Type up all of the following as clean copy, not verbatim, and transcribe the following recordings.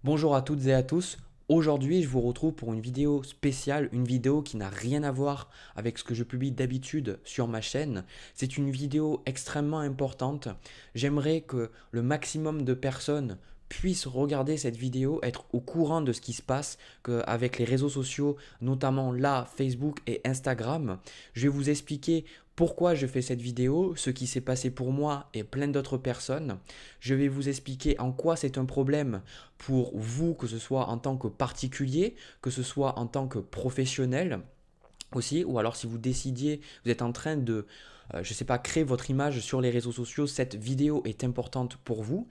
Bonjour à toutes et à tous. Aujourd'hui, je vous retrouve pour une vidéo spéciale, une vidéo qui n'a rien à voir avec ce que je publie d'habitude sur ma chaîne. C'est une vidéo extrêmement importante. J'aimerais que le maximum de personnes puissent regarder cette vidéo, être au courant de ce qui se passe avec les réseaux sociaux, notamment là, Facebook et Instagram. Je vais vous expliquer pourquoi je fais cette vidéo, ce qui s'est passé pour moi et plein d'autres personnes. Je vais vous expliquer en quoi c'est un problème pour vous, que ce soit en tant que particulier, que ce soit en tant que professionnel aussi, ou alors si vous décidiez, vous êtes en train de, je ne sais pas, créer votre image sur les réseaux sociaux, cette vidéo est importante pour vous.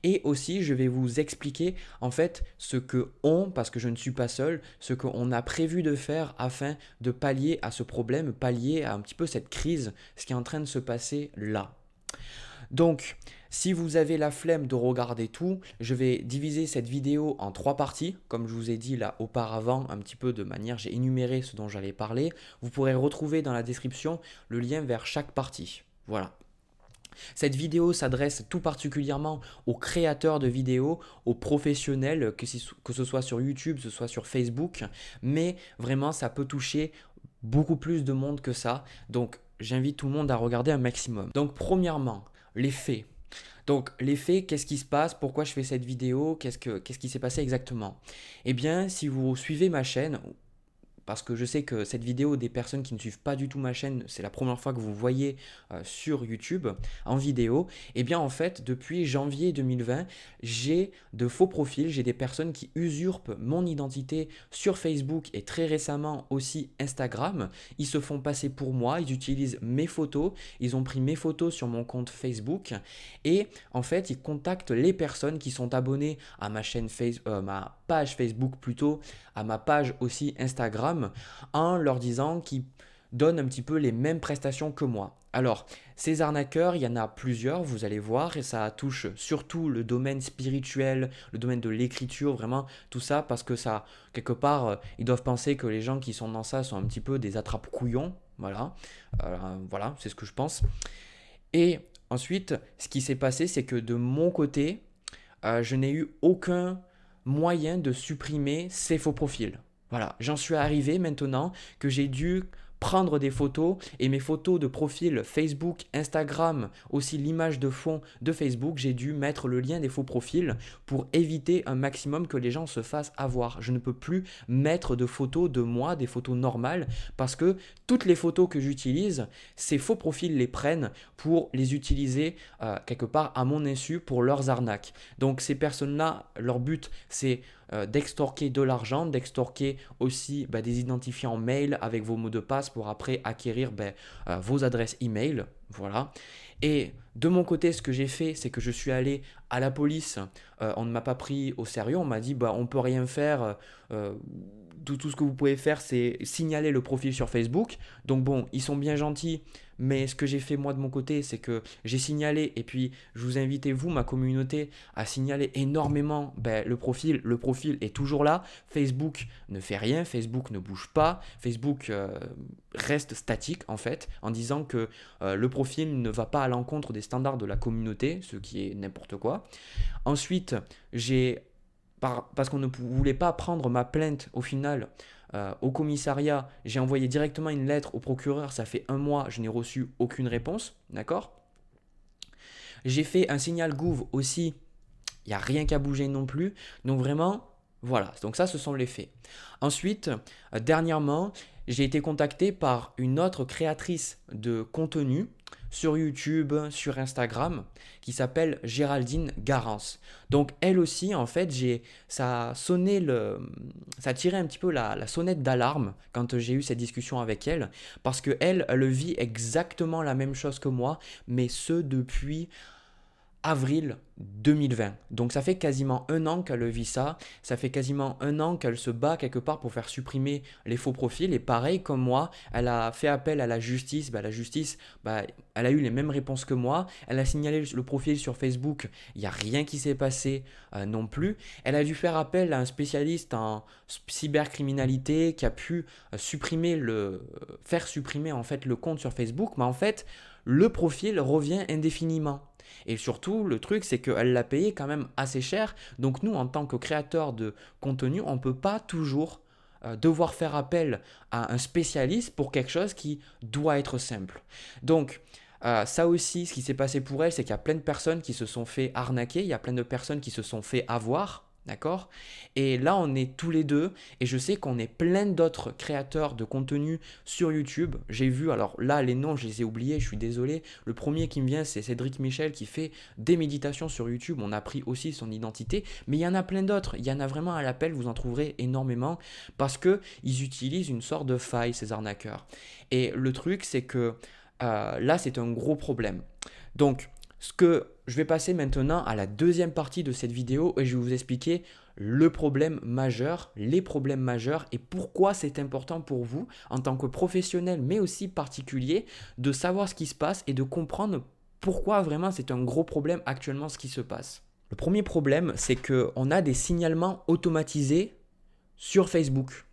Et aussi, je vais vous expliquer en fait ce que parce que je ne suis pas seul, ce qu'on a prévu de faire afin de pallier à ce problème, pallier à un petit peu cette crise, ce qui est en train de se passer là. Donc, si vous avez la flemme de regarder tout, je vais diviser cette vidéo en trois parties. Comme je vous ai dit là auparavant, un petit peu de manière, j'ai énuméré ce dont j'allais parler. Vous pourrez retrouver dans la description le lien vers chaque partie. Voilà. Cette vidéo s'adresse tout particulièrement aux créateurs de vidéos, aux professionnels, que ce soit sur YouTube, que ce soit sur Facebook, mais vraiment ça peut toucher beaucoup plus de monde que ça. Donc j'invite tout le monde à regarder un maximum. Donc premièrement, les faits. Donc les faits, qu'est-ce qui se passe? Pourquoi je fais cette vidéo? Qu'est-ce qui s'est passé exactement? Eh bien, si vous suivez ma chaîne, parce que je sais que cette vidéo, des personnes qui ne suivent pas du tout ma chaîne, c'est la première fois que vous voyez sur YouTube en vidéo, et bien en fait, depuis janvier 2020, j'ai de faux profils, j'ai des personnes qui usurpent mon identité sur Facebook et très récemment aussi Instagram. Ils se font passer pour moi, ils utilisent mes photos, ils ont pris mes photos sur mon compte Facebook et en fait, ils contactent les personnes qui sont abonnées à ma chaîne ma page Facebook plutôt, à ma page aussi Instagram, en leur disant qu'ils donnent un petit peu les mêmes prestations que moi. Alors, ces arnaqueurs, il y en a plusieurs, vous allez voir, et ça touche surtout le domaine spirituel, le domaine de l'écriture, vraiment tout ça, parce que ça, quelque part, ils doivent penser que les gens qui sont dans ça sont un petit peu des attrape-couillons. Voilà, voilà, c'est ce que je pense. Et ensuite, ce qui s'est passé, c'est que de mon côté, je n'ai eu aucun moyen de supprimer ces faux profils. Voilà, j'en suis arrivé maintenant que j'ai dû prendre des photos et mes photos de profil Facebook, Instagram, aussi l'image de fond de Facebook, j'ai dû mettre le lien des faux profils pour éviter un maximum que les gens se fassent avoir. Je ne peux plus mettre de photos de moi, des photos normales, parce que toutes les photos que j'utilise, ces faux profils les prennent pour les utiliser quelque part à mon insu pour leurs arnaques. Donc ces personnes-là, leur but c'est d'extorquer de l'argent, d'extorquer aussi des identifiants mail avec vos mots de passe pour après acquérir vos adresses email. Voilà. Et de mon côté, ce que j'ai fait, c'est que je suis allé à la police. On ne m'a pas pris au sérieux. On m'a dit, on ne peut rien faire. Tout ce que vous pouvez faire, c'est signaler le profil sur Facebook. Donc bon, ils sont bien gentils. Mais ce que j'ai fait moi de mon côté, c'est que j'ai signalé, et puis je vous invite, vous, ma communauté, à signaler énormément le profil. Le profil est toujours là. Facebook ne fait rien, Facebook ne bouge pas. Facebook reste statique en fait, en disant que le profil ne va pas à l'encontre des standards de la communauté, ce qui est n'importe quoi. Ensuite, parce qu'on ne voulait pas prendre ma plainte au final au commissariat, j'ai envoyé directement une lettre au procureur, ça fait un mois, je n'ai reçu aucune réponse, d'accord? J'ai fait un signal Gouv aussi, il n'y a rien qu'à bouger non plus, donc vraiment, voilà, donc ça ce sont les faits. Ensuite, dernièrement, j'ai été contacté par une autre créatrice de contenu sur YouTube, sur Instagram, qui s'appelle Géraldine Garance. Donc elle aussi, en fait, ça a sonné ça a tiré un petit peu la sonnette d'alarme quand j'ai eu cette discussion avec elle, parce que elle vit exactement la même chose que moi, mais ce depuis avril 2020. Donc ça fait quasiment un an qu'elle vit ça, ça fait quasiment un an qu'elle se bat quelque part pour faire supprimer les faux profils et pareil comme moi, elle a fait appel à la justice, la justice, elle a eu les mêmes réponses que moi, elle a signalé le profil sur Facebook, il n'y a rien qui s'est passé non plus, elle a dû faire appel à un spécialiste en cybercriminalité qui a pu faire supprimer en fait le compte sur Facebook, mais en fait le profil revient indéfiniment. Et surtout, le truc, c'est qu'elle l'a payé quand même assez cher. Donc nous, en tant que créateur de contenu, on ne peut pas toujours devoir faire appel à un spécialiste pour quelque chose qui doit être simple. Donc, ça aussi, ce qui s'est passé pour elle, c'est qu'il y a plein de personnes qui se sont fait arnaquer, il y a plein de personnes qui se sont fait avoir. D'accord? Et là, on est tous les deux, et je sais qu'on est plein d'autres créateurs de contenu sur YouTube. J'ai vu, alors là, les noms, je les ai oubliés, je suis désolé. Le premier qui me vient, c'est Cédric Michel qui fait des méditations sur YouTube. On a pris aussi son identité, mais il y en a plein d'autres. Il y en a vraiment à l'appel, vous en trouverez énormément, parce qu'ils utilisent une sorte de faille, ces arnaqueurs. Et le truc, c'est que là, c'est un gros problème. Donc, je vais passer maintenant à la deuxième partie de cette vidéo et je vais vous expliquer le problème majeur, les problèmes majeurs et pourquoi c'est important pour vous en tant que professionnel mais aussi particulier de savoir ce qui se passe et de comprendre pourquoi vraiment c'est un gros problème actuellement ce qui se passe. Le premier problème, c'est qu'on a des signalements automatisés sur Facebook.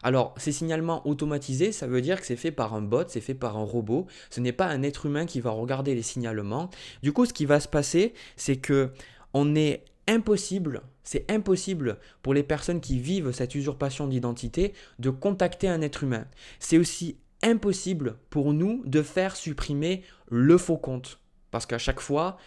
Alors, ces signalements automatisés, ça veut dire que c'est fait par un bot, c'est fait par un robot. Ce n'est pas un être humain qui va regarder les signalements. Du coup, ce qui va se passer, c'est que c'est impossible pour les personnes qui vivent cette usurpation d'identité de contacter un être humain. C'est aussi impossible pour nous de faire supprimer le faux compte. Parce qu'à chaque fois,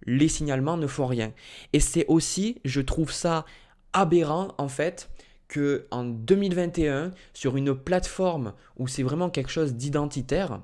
les signalements ne font rien. Et c'est aussi, je trouve ça aberrant en fait, qu'en 2021, sur une plateforme où c'est vraiment quelque chose d'identitaire,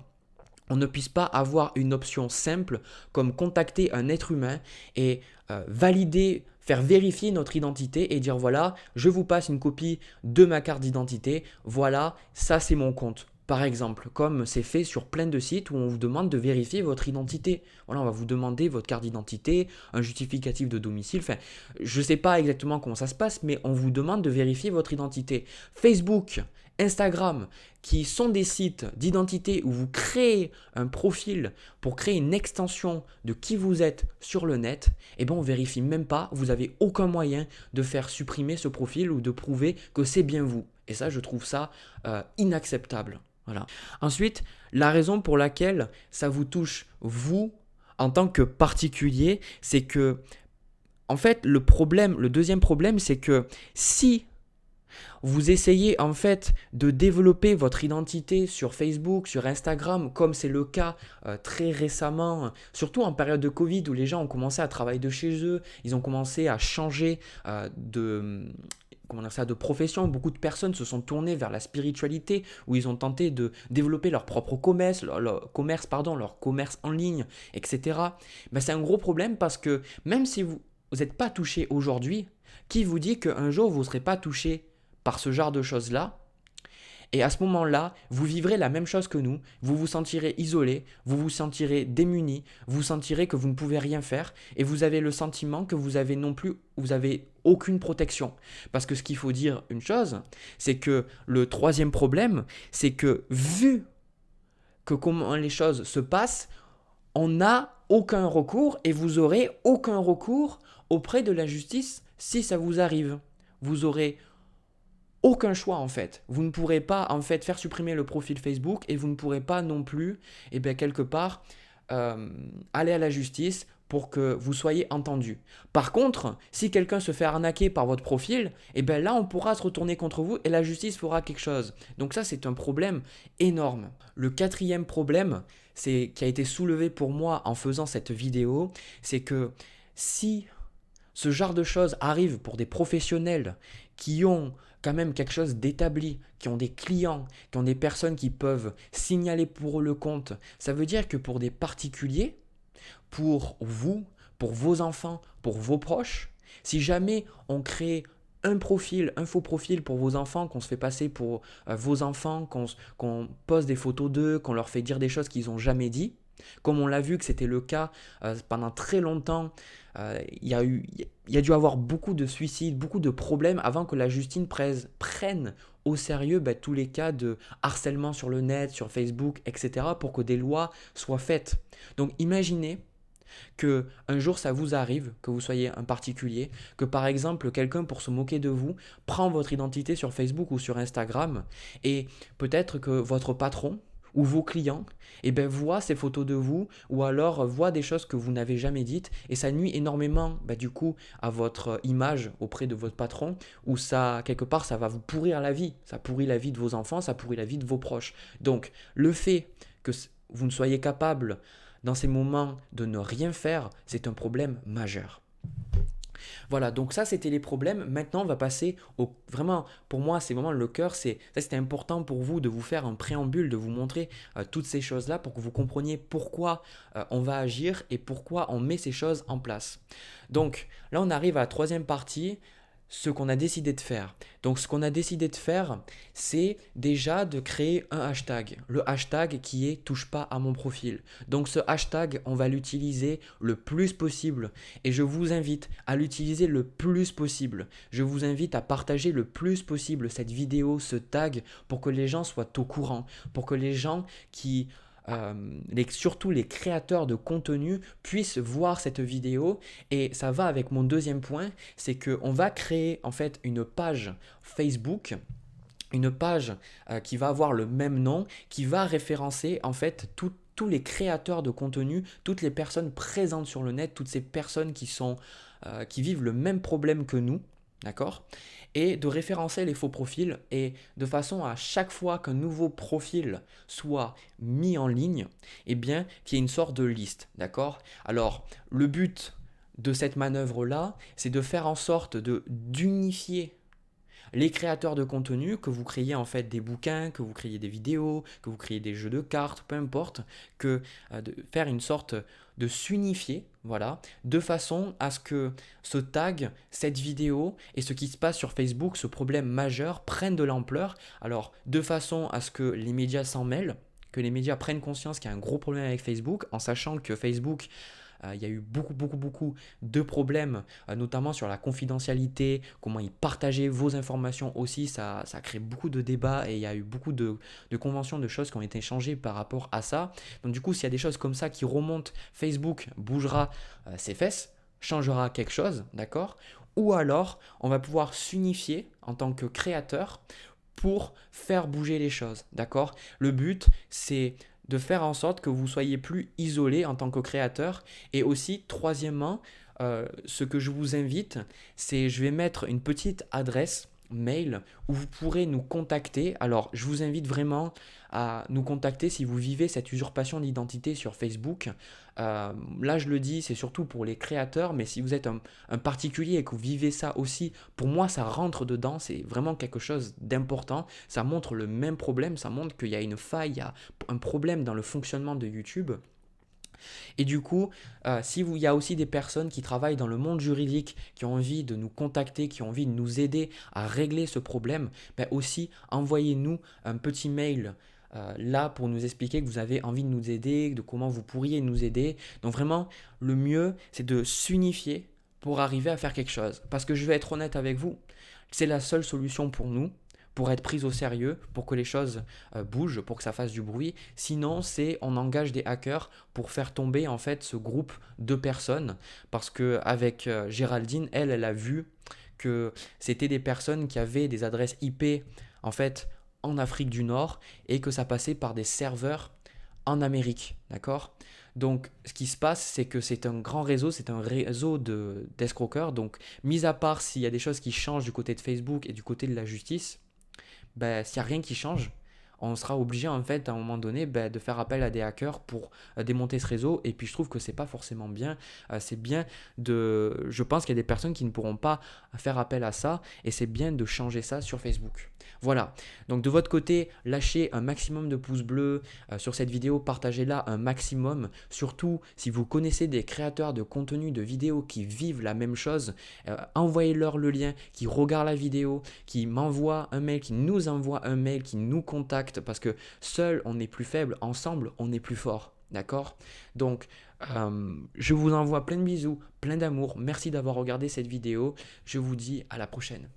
on ne puisse pas avoir une option simple comme contacter un être humain et valider, faire vérifier notre identité et dire voilà, je vous passe une copie de ma carte d'identité, voilà, ça c'est mon compte. Par exemple, comme c'est fait sur plein de sites où on vous demande de vérifier votre identité. Voilà, on va vous demander votre carte d'identité, un justificatif de domicile. Enfin, je ne sais pas exactement comment ça se passe, mais on vous demande de vérifier votre identité. Facebook, Instagram, qui sont des sites d'identité où vous créez un profil pour créer une extension de qui vous êtes sur le net, eh bien on ne vérifie même pas, vous n'avez aucun moyen de faire supprimer ce profil ou de prouver que c'est bien vous. Et ça, je trouve ça inacceptable. Voilà. Ensuite, la raison pour laquelle ça vous touche, vous, en tant que particulier, c'est que, en fait, le deuxième problème, c'est que si vous essayez en fait de développer votre identité sur Facebook, sur Instagram, comme c'est le cas très récemment, surtout en période de Covid où les gens ont commencé à travailler de chez eux, ils ont commencé à changer de profession. Beaucoup de personnes se sont tournées vers la spiritualité où ils ont tenté de développer leur propre commerce, leur commerce en ligne, etc. Ben, c'est un gros problème parce que même si vous n'êtes pas touché aujourd'hui, qui vous dit qu'un jour vous ne serez pas touché par ce genre de choses-là? Et à ce moment-là, vous vivrez la même chose que nous, vous vous sentirez isolé, vous vous sentirez démuni, vous sentirez que vous ne pouvez rien faire et vous avez le sentiment que vous avez aucune protection. Parce que ce qu'il faut dire une chose, c'est que le troisième problème, c'est que vu que comment les choses se passent, on n'a aucun recours et vous aurez aucun recours auprès de la justice si ça vous arrive. Vous aurez aucun choix en fait. Vous ne pourrez pas en fait faire supprimer le profil Facebook et vous ne pourrez pas non plus, quelque part, aller à la justice pour que vous soyez entendu. Par contre, si quelqu'un se fait arnaquer par votre profil, là on pourra se retourner contre vous et la justice fera quelque chose. Donc ça c'est un problème énorme. Le quatrième problème, qui a été soulevé pour moi en faisant cette vidéo, c'est que si ce genre de choses arrive pour des professionnels qui ont quand même quelque chose d'établi, qui ont des clients, qui ont des personnes qui peuvent signaler pour eux le compte, ça veut dire que pour des particuliers, pour vous, pour vos enfants, pour vos proches, si jamais on crée un faux profil pour vos enfants, qu'on se fait passer pour vos enfants, qu'on poste des photos d'eux, qu'on leur fait dire des choses qu'ils n'ont jamais dit, comme on l'a vu que c'était le cas pendant très longtemps, il y a dû avoir beaucoup de suicides, beaucoup de problèmes avant que la justice prenne au sérieux tous les cas de harcèlement sur le net, sur Facebook, etc. pour que des lois soient faites. Donc imaginez que un jour ça vous arrive, que vous soyez un particulier, que par exemple quelqu'un pour se moquer de vous prend votre identité sur Facebook ou sur Instagram et peut-être que votre patron ou vos clients voient ces photos de vous ou alors voient des choses que vous n'avez jamais dites et ça nuit énormément du coup à votre image auprès de votre patron ou ça, quelque part, ça va vous pourrir la vie. Ça pourrit la vie de vos enfants, ça pourrit la vie de vos proches. Donc, le fait que vous ne soyez capable dans ces moments de ne rien faire, c'est un problème majeur. Voilà, donc ça c'était les problèmes. Maintenant, on va passer au vraiment, pour moi, c'est vraiment le cœur. C'était important pour vous de vous faire un préambule, de vous montrer toutes ces choses-là pour que vous compreniez pourquoi on va agir et pourquoi on met ces choses en place. Donc là, on arrive à la troisième partie, ce qu'on a décidé de faire. Donc ce qu'on a décidé de faire, c'est déjà de créer un hashtag. Le hashtag qui est touche pas à mon profil. Donc ce hashtag, on va l'utiliser le plus possible et je vous invite à l'utiliser le plus possible. Je vous invite à partager le plus possible cette vidéo, ce tag pour que les gens soient au courant, pour que les gens qui surtout les créateurs de contenu puissent voir cette vidéo et ça va avec mon deuxième point, c'est qu'on va créer en fait une page Facebook, une page qui va avoir le même nom, qui va référencer en fait tous les créateurs de contenu, toutes les personnes présentes sur le net, toutes ces personnes qui vivent le même problème que nous. D'accord? Et de référencer les faux profils et de façon à chaque fois qu'un nouveau profil soit mis en ligne, qu'il y ait une sorte de liste. D'accord? Alors, le but de cette manœuvre-là, c'est de faire en sorte d'unifier les créateurs de contenu, que vous créiez en fait des bouquins, que vous créiez des vidéos, que vous créiez des jeux de cartes, peu importe, de faire une sorte de s'unifier, voilà, de façon à ce que ce tag, cette vidéo et ce qui se passe sur Facebook, ce problème majeur, prennent de l'ampleur. Alors, de façon à ce que les médias s'en mêlent, que les médias prennent conscience qu'il y a un gros problème avec Facebook, en sachant que Facebook il y a eu beaucoup de problèmes, notamment sur la confidentialité, comment ils partageaient vos informations aussi, ça crée beaucoup de débats et il y a eu beaucoup de conventions, de choses qui ont été changées par rapport à ça. Donc du coup, s'il y a des choses comme ça qui remontent, Facebook bougera ses fesses, changera quelque chose, d'accord? Ou alors, on va pouvoir s'unifier en tant que créateur pour faire bouger les choses, d'accord? Le but, c'est de faire en sorte que vous soyez plus isolé en tant que créateur. Et aussi, troisièmement, ce que je vous invite, c'est je vais mettre une petite adresse mail où vous pourrez nous contacter. Alors, je vous invite vraiment à nous contacter si vous vivez cette usurpation d'identité sur Facebook. Là, je le dis, c'est surtout pour les créateurs, mais si vous êtes un particulier et que vous vivez ça aussi, pour moi, ça rentre dedans, c'est vraiment quelque chose d'important. Ça montre le même problème, ça montre qu'il y a une faille, il y a un problème dans le fonctionnement de YouTube. Et du coup, il y a aussi des personnes qui travaillent dans le monde juridique, qui ont envie de nous contacter, qui ont envie de nous aider à régler ce problème, aussi envoyez-nous un petit mail là pour nous expliquer que vous avez envie de nous aider, de comment vous pourriez nous aider. Donc vraiment, le mieux, c'est de s'unifier pour arriver à faire quelque chose. Parce que je vais être honnête avec vous, c'est la seule solution pour nous, pour être pris au sérieux, pour que les choses bougent, pour que ça fasse du bruit. Sinon, on engage des hackers pour faire tomber en fait ce groupe de personnes. Parce qu'avec Géraldine, elle a vu que c'était des personnes qui avaient des adresses IP en fait en Afrique du Nord et que ça passait par des serveurs en Amérique, d'accord? Donc, ce qui se passe, c'est que c'est un grand réseau, c'est un réseau d'escroqueurs. Donc, mis à part s'il y a des choses qui changent du côté de Facebook et du côté de la justice, s'il n'y a rien qui change, on sera obligé en fait à un moment donné de faire appel à des hackers pour démonter ce réseau. Et puis je trouve que c'est pas forcément bien. C'est bien je pense qu'il y a des personnes qui ne pourront pas faire appel à ça et c'est bien de changer ça sur Facebook. Voilà, donc de votre côté, lâchez un maximum de pouces bleus sur cette vidéo, partagez-la un maximum. Surtout, si vous connaissez des créateurs de contenu, de vidéos qui vivent la même chose, envoyez-leur le lien, qui regardent la vidéo, qui m'envoient un mail, qui nous envoient un mail, qui nous contactent, parce que seul on est plus faible, ensemble on est plus fort. D'accord? Donc, je vous envoie plein de bisous, plein d'amour. Merci d'avoir regardé cette vidéo. Je vous dis à la prochaine.